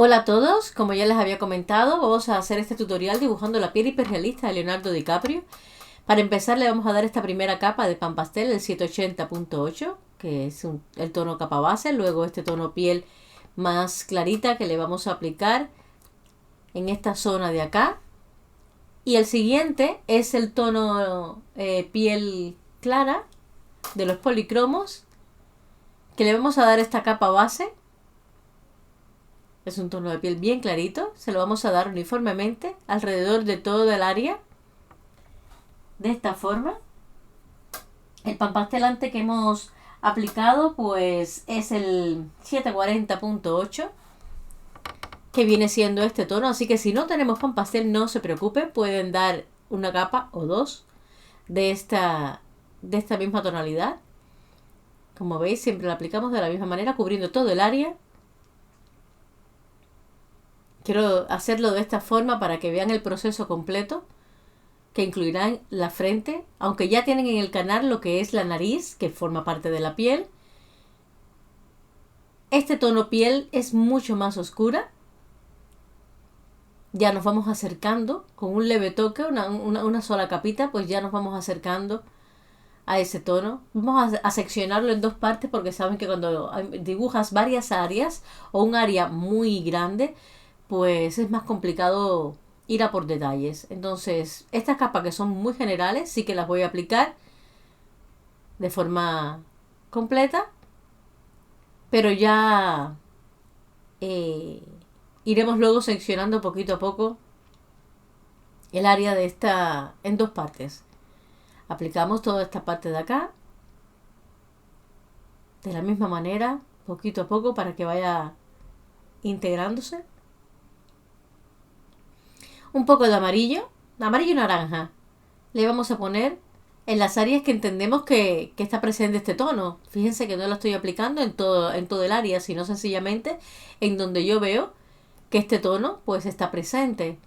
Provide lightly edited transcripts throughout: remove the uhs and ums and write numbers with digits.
Hola a todos, como ya les había comentado, vamos a hacer este tutorial dibujando la piel hiperrealista de Leonardo DiCaprio. Para empezar le vamos a dar esta primera capa de pan pastel, el 780.8, que es el tono capa base, luego este tono piel más clarita que le vamos a aplicar en esta zona de acá. Y el siguiente es el tono piel clara de los policromos, que le vamos a dar esta capa base. Es un tono de piel bien clarito. Se lo vamos a dar uniformemente alrededor de todo el área. De esta forma. El pan pastelante que hemos aplicado pues es el 740.8, que viene siendo este tono. Así que si no tenemos pan pastel, no se preocupen. Pueden dar una capa o dos de esta misma tonalidad. Como veis, siempre la aplicamos de la misma manera, cubriendo todo el área. Quiero hacerlo de esta forma para que vean el proceso completo, que incluirá la frente, aunque ya tienen en el canal lo que es la nariz, que forma parte de la piel. Este tono piel es mucho más oscura. Ya nos vamos acercando con un leve toque, una sola capita, pues ya nos vamos acercando a ese tono. Vamos a seccionarlo en dos partes porque saben que cuando dibujas varias áreas o un área muy grande, pues es más complicado ir a por detalles. Entonces, estas capas que son muy generales sí que las voy a aplicar de forma completa, pero ya iremos luego seccionando poquito a poco el área de esta en dos partes. Aplicamos toda esta parte de acá de la misma manera, poquito a poco, para que vaya integrándose. Un poco de amarillo y naranja le vamos a poner en las áreas que entendemos que está presente este tono. Fíjense que no lo estoy aplicando en todo el área, sino sencillamente en donde yo veo que este tono pues está presente.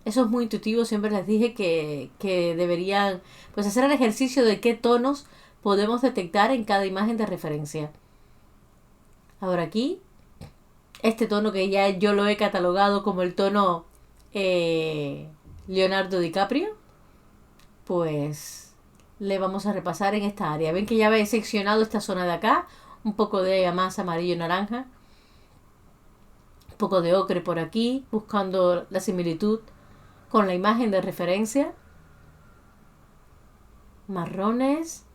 Eso es muy intuitivo. Siempre les dije que deberían pues hacer el ejercicio de qué tonos podemos detectar en cada imagen de referencia. Ahora aquí, este tono que ya yo lo he catalogado como el tono Leonardo DiCaprio, pues le vamos a repasar en esta área. Ven que ya he seccionado esta zona de acá, un poco de más amarillo y naranja, un poco de ocre por aquí, buscando la similitud con la imagen de referencia. Marrones.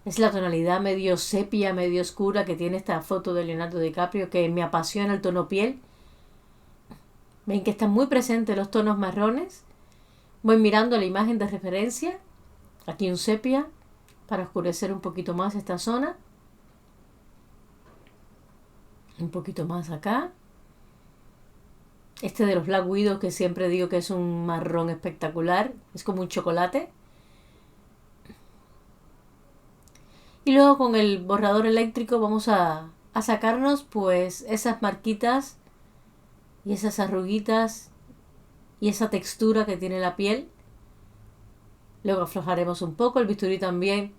Es la tonalidad medio sepia, medio oscura que tiene esta foto de Leonardo DiCaprio, que me apasiona el tono piel. Ven que están muy presentes los tonos marrones. Voy mirando la imagen de referencia. Aquí un sepia para oscurecer un poquito más esta zona. Un poquito más acá. Este de los Black Widow, que siempre digo que es un marrón espectacular. Es como un chocolate. Y luego con el borrador eléctrico vamos a sacarnos pues esas marquitas y esas arruguitas y esa textura que tiene la piel. Luego aflojaremos un poco el bisturí también.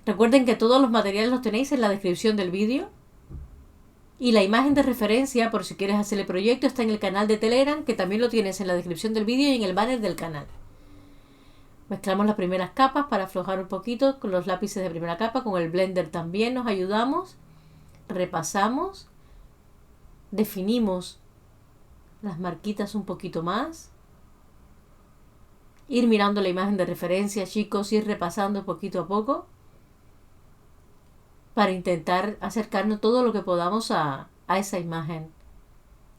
Recuerden que todos los materiales los tenéis en la descripción del vídeo. Y la imagen de referencia, por si quieres hacer el proyecto, está en el canal de Telegram, que también lo tienes en la descripción del vídeo y en el banner del canal. Mezclamos las primeras capas para aflojar un poquito con los lápices de primera capa. Con el blender también nos ayudamos. Repasamos. Definimos las marquitas un poquito más. Ir mirando la imagen de referencia, chicos, ir repasando poquito a poco para intentar acercarnos todo lo que podamos a esa imagen.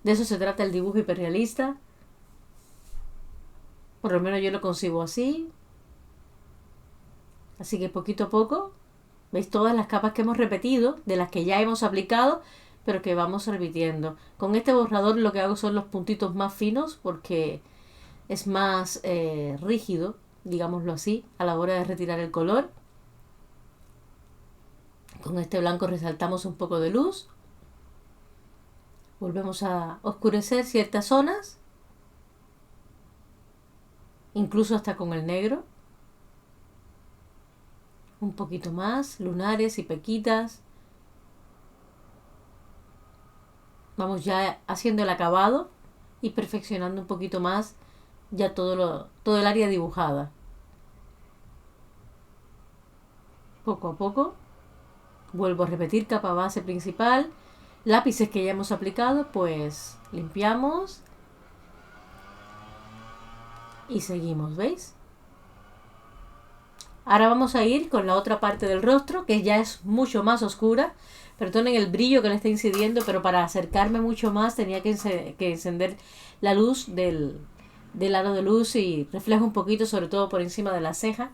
De eso se trata el dibujo hiperrealista. Por lo menos yo lo concibo así. Así que poquito a poco, veis todas las capas que hemos repetido, de las que ya hemos aplicado, pero que vamos repitiendo. Con este borrador lo que hago son los puntitos más finos porque es más rígido, digámoslo así, a la hora de retirar el color. Con este blanco resaltamos un poco de luz. Volvemos a oscurecer ciertas zonas, incluso hasta con el negro. Un poquito más, lunares y pequitas. Vamos ya haciendo el acabado y perfeccionando un poquito más ya todo el área dibujada. Poco a poco vuelvo a repetir capa base principal, lápices que ya hemos aplicado, pues limpiamos y seguimos, ¿veis? Ahora vamos a ir con la otra parte del rostro, que ya es mucho más oscura. Perdonen el brillo que le está incidiendo, pero para acercarme mucho más tenía que encender la luz del aro de luz y refleja un poquito, sobre todo por encima de la ceja.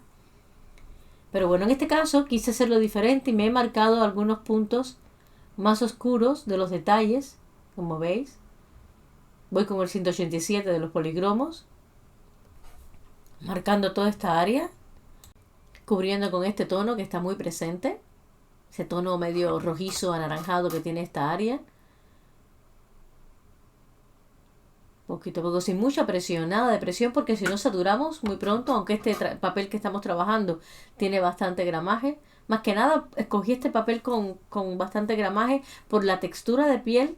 Pero bueno, en este caso quise hacerlo diferente y me he marcado algunos puntos más oscuros de los detalles, como veis. Voy con el 187 de los poligromos, marcando toda esta área, cubriendo con este tono que está muy presente, ese tono medio rojizo anaranjado que tiene esta área. Poquito a poco, sin mucha presión, nada de presión, porque si no saturamos muy pronto, aunque este papel que estamos trabajando tiene bastante gramaje. Más que nada, escogí este papel con bastante gramaje por la textura de piel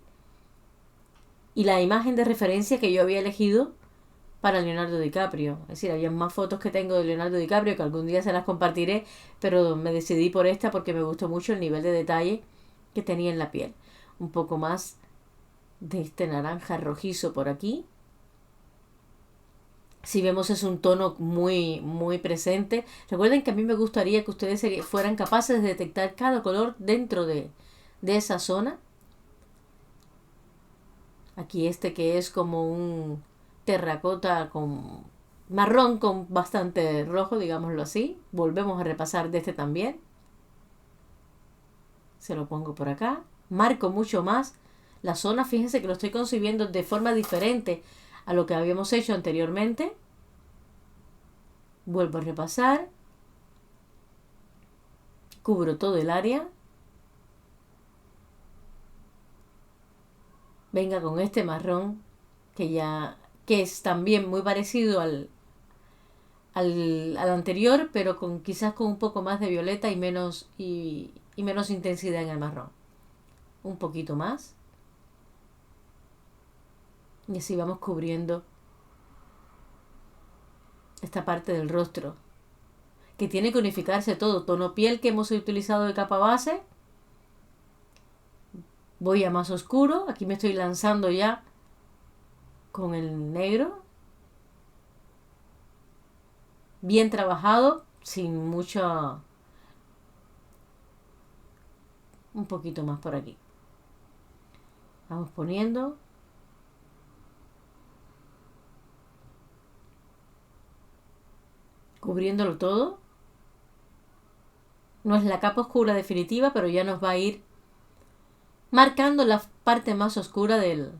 y la imagen de referencia que yo había elegido para Leonardo DiCaprio. Es decir, había más fotos que tengo de Leonardo DiCaprio que algún día se las compartiré, pero me decidí por esta porque me gustó mucho el nivel de detalle que tenía en la piel. Un poco más de este naranja rojizo por aquí. Si vemos es un tono muy muy presente. Recuerden que a mí me gustaría que ustedes fueran capaces de detectar cada color dentro de esa zona. Aquí este que es como un terracota con marrón con bastante rojo, digámoslo así. Volvemos a repasar de este también. Se lo pongo por acá. Marco mucho más la zona. Fíjense que lo estoy concibiendo de forma diferente a lo que habíamos hecho anteriormente. Vuelvo a repasar. Cubro todo el área. Venga con este marrón que es también muy parecido al anterior, pero quizás con un poco más de violeta y menos intensidad en el marrón. Un poquito más. Y así vamos cubriendo esta parte del rostro, que tiene que unificarse todo. Tono piel que hemos utilizado de capa base. Voy a más oscuro. Aquí me estoy lanzando ya con el negro. Bien trabajado, sin mucho. Un poquito más por aquí. Vamos poniendo. Cubriéndolo todo. No es la capa oscura definitiva, pero ya nos va a ir marcando la parte más oscura del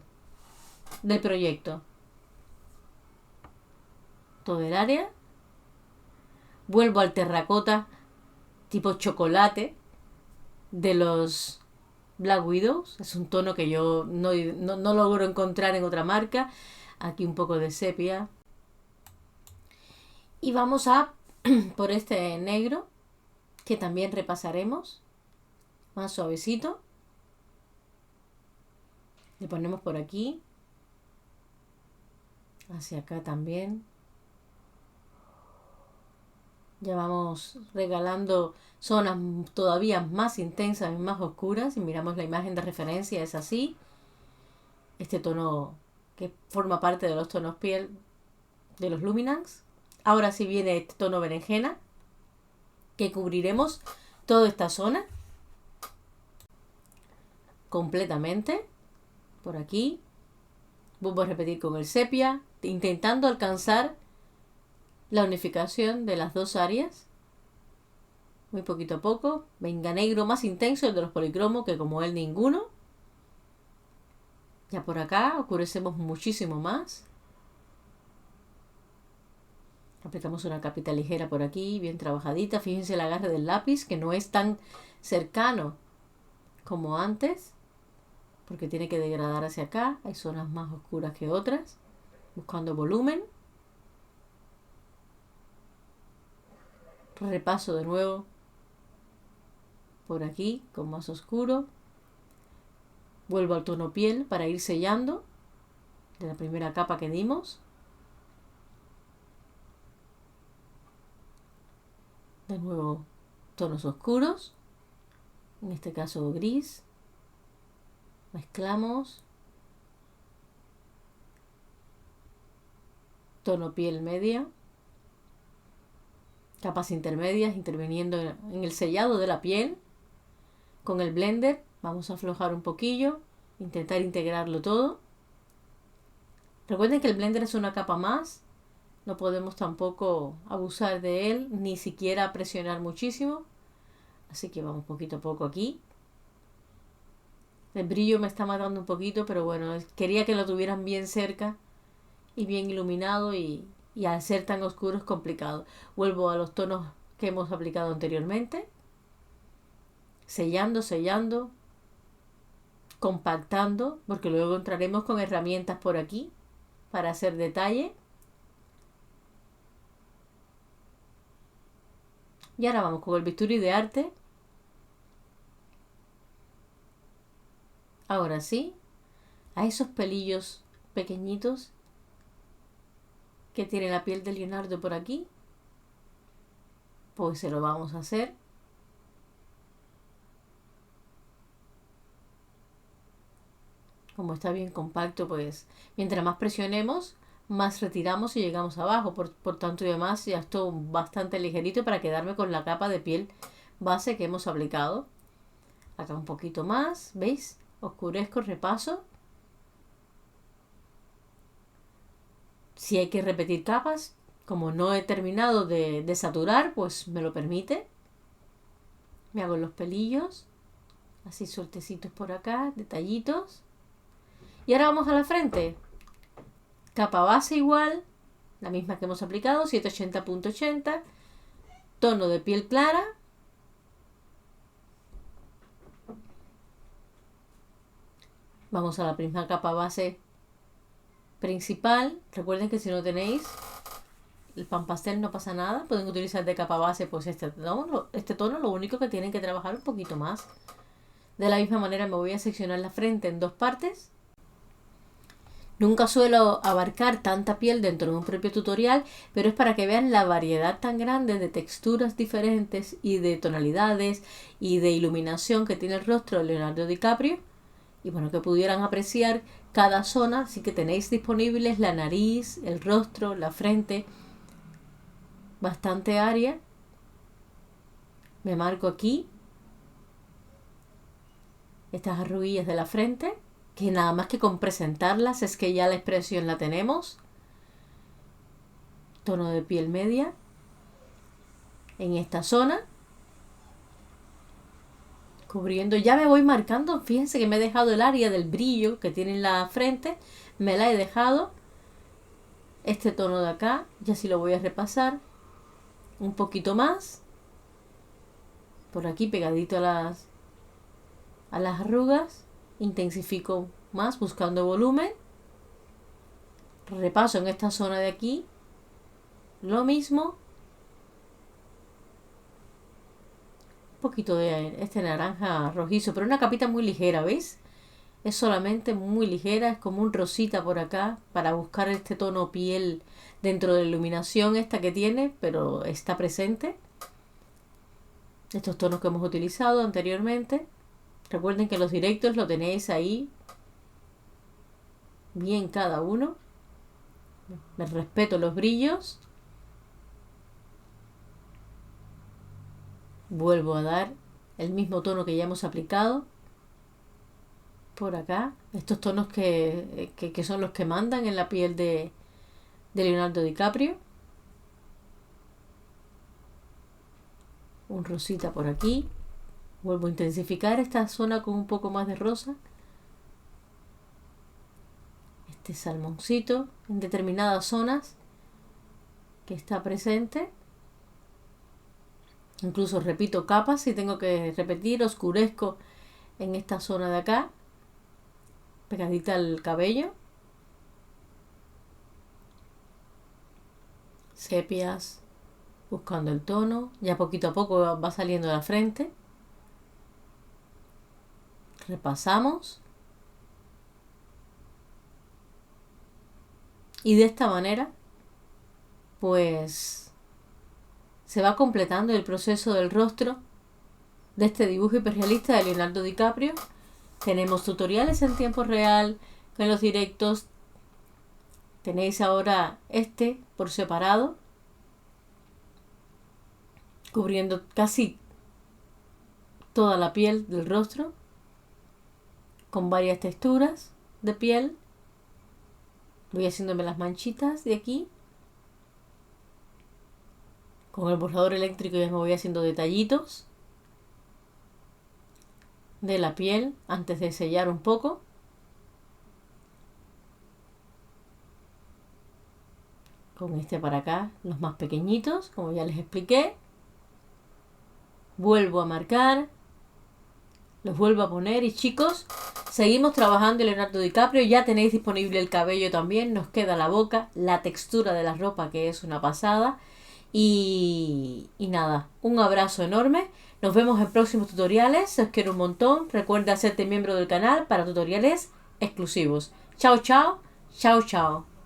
proyecto. Todo el área. Vuelvo al terracota tipo chocolate de los Black Widows. Es un tono que yo no logro encontrar en otra marca. Aquí un poco de sepia. Y vamos a por este negro, que también repasaremos. Más suavecito. Le ponemos por aquí. Hacia acá también. Ya vamos regalando zonas todavía más intensas y más oscuras. Si miramos la imagen de referencia es así. Este tono que forma parte de los tonos piel de los Luminance. Ahora sí viene este tono berenjena, que cubriremos toda esta zona completamente. Por aquí. Vuelvo a repetir con el sepia, intentando alcanzar la unificación de las dos áreas. Muy poquito a poco. Venga negro más intenso, el de los policromos, que como él ninguno. Ya por acá oscurecemos muchísimo más. Aplicamos una capita ligera por aquí, bien trabajadita. Fíjense el agarre del lápiz, que no es tan cercano como antes, porque tiene que degradar hacia acá. Hay zonas más oscuras que otras. Buscando volumen. Repaso de nuevo por aquí con más oscuro. Vuelvo al tono piel para ir sellando de la primera capa que dimos. De nuevo tonos oscuros, en este caso gris. Mezclamos. Tono piel media. Capas intermedias interviniendo en el sellado de la piel. Con el blender vamos a aflojar un poquillo, intentar integrarlo todo. Recuerden que el blender es una capa más, no podemos tampoco abusar de él, ni siquiera presionar muchísimo. Así que vamos poquito a poco aquí. El brillo me está matando un poquito, pero bueno, quería que lo tuvieran bien cerca y bien iluminado, y al ser tan oscuro es complicado. Vuelvo a los tonos que hemos aplicado anteriormente. Sellando, sellando, compactando, porque luego entraremos con herramientas por aquí para hacer detalle. Y ahora vamos con el bisturí de arte. Ahora sí, a esos pelillos pequeñitos que tiene la piel de Leonardo por aquí, pues se lo vamos a hacer. Como está bien compacto, pues mientras más presionemos, más retiramos y llegamos abajo. Por tanto y demás, ya estoy bastante ligerito para quedarme con la capa de piel base que hemos aplicado. Acá un poquito más, ¿veis? Oscurezco, repaso. Si hay que repetir capas, como no he terminado de saturar, pues me lo permite. Me hago los pelillos, así sueltecitos por acá, detallitos. Y ahora vamos a la frente. Capa base igual, la misma que hemos aplicado, 780.80. Tono de piel clara. Vamos a la misma capa base principal. Recuerden que si no tenéis el pan pastel no pasa nada. Pueden utilizar de capa base pues este tono. Lo único que tienen que trabajar un poquito más. De la misma manera me voy a seccionar la frente en dos partes. Nunca suelo abarcar tanta piel dentro de un propio tutorial, pero es para que vean la variedad tan grande de texturas diferentes y de tonalidades y de iluminación que tiene el rostro de Leonardo DiCaprio. Y bueno, que pudieran apreciar cada zona. Así que tenéis disponibles la nariz, el rostro, la frente, bastante área. Me marco aquí estas arruguillas de la frente, que nada más que con presentarlas es que ya la expresión la tenemos. Tono de piel media en esta zona, cubriendo. Ya me voy marcando. Fíjense que me he dejado el área del brillo que tiene en la frente, me la he dejado. Este tono de acá ya sí lo voy a repasar un poquito más por aquí pegadito a las arrugas. Intensifico más buscando volumen. Repaso en esta zona de aquí lo mismo. Un poquito de este naranja rojizo, pero una capita muy ligera, ¿veis? Es solamente muy ligera, es como un rosita por acá para buscar este tono piel dentro de la iluminación esta que tiene, pero está presente. Estos tonos que hemos utilizado anteriormente. Recuerden que los directos lo tenéis ahí bien cada uno. Me respeto los brillos. Vuelvo a dar el mismo tono que ya hemos aplicado por acá. Estos tonos que son los que mandan en la piel de Leonardo DiCaprio. Un rosita por aquí. Vuelvo a intensificar esta zona con un poco más de rosa. Este salmoncito en determinadas zonas que está presente. Incluso repito capas si tengo que repetir. Oscurezco en esta zona de acá, pegadita al cabello. Sepias, buscando el tono. Ya poquito a poco va saliendo la frente. Repasamos. Y de esta manera, pues, se va completando el proceso del rostro de este dibujo hiperrealista de Leonardo DiCaprio. Tenemos tutoriales en tiempo real, en los directos. Tenéis ahora este por separado, cubriendo casi toda la piel del rostro, con varias texturas de piel. Voy haciéndome las manchitas de aquí. Con el borrador eléctrico ya me voy haciendo detallitos de la piel antes de sellar un poco. Con este para acá, los más pequeñitos, como ya les expliqué. Vuelvo a marcar, los vuelvo a poner y chicos, seguimos trabajando en Leonardo DiCaprio. Ya tenéis disponible el cabello también, nos queda la boca, la textura de la ropa que es una pasada. Y nada, un abrazo enorme. Nos vemos en próximos tutoriales. Os quiero un montón. Recuerda hacerte miembro del canal para tutoriales exclusivos. Chao, chao. Chao, chao.